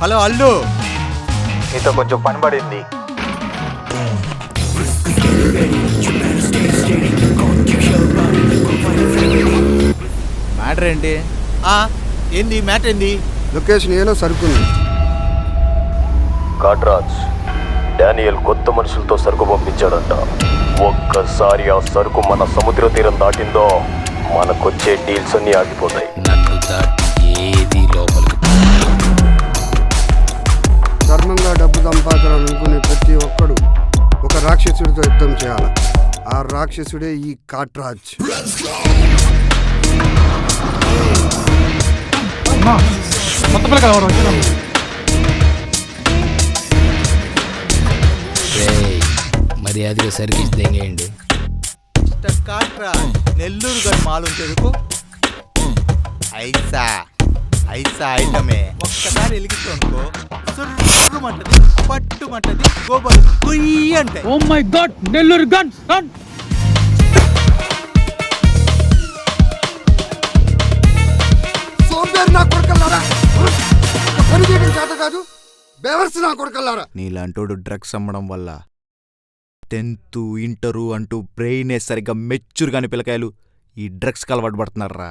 Hello Allu, నీతో కొంచెం పని పడింది. మ్యాటర్ ఏంటి? ఏంది మ్యాటర్ ఏంది? లొకేషన్ ఏనో సరుకుంది. కాట్రాజ్ డానియల్ కొత్త మనుషులతో సరుకు పంపించాడంట. ఒక్కసారి ఆ సరుకు మన సముద్ర తీరం దాటిందో మనకొచ్చే డీల్స్ అన్నీ ఆగిపోతాయి. ఏది లోపలికి ధర్మంగా డబ్బు సంపాదించాలనుకునే ప్రతి ఒక్కడు ఒక రాక్షసుడితో యుద్ధం చేయాలి. ఆ రాక్షసుడే ఈ కాట్రాజ్. మర్యాదగా సర్వీస్ తెంగేయండి. కాట్రాజ్ నెల్లూరు గడి మాలు చెరుకు ఐసా ఐసా ఐటమే ఒక్కసారి వెలిగించనుకో సుర్రుమంటది, పట్టుమంటది, గోబలు కుయ్యి అంటే. Oh my god, Nellore gun gun. సోంబేరు నా కొడుకల్లారా, పని చేయడం చేత కాదు, బెవర్స్ నా కొడుకల్లారా. నీలాంటోడు డ్రగ్స్ అమ్మడం వల్ల 10th ఇంటరు అంటూ బ్రెయిన్ సరిగ్గా మెచ్యూర్ కాని పిల్లకాయలు ఈ డ్రగ్స్కి అలవాటు పడుతున్నారా.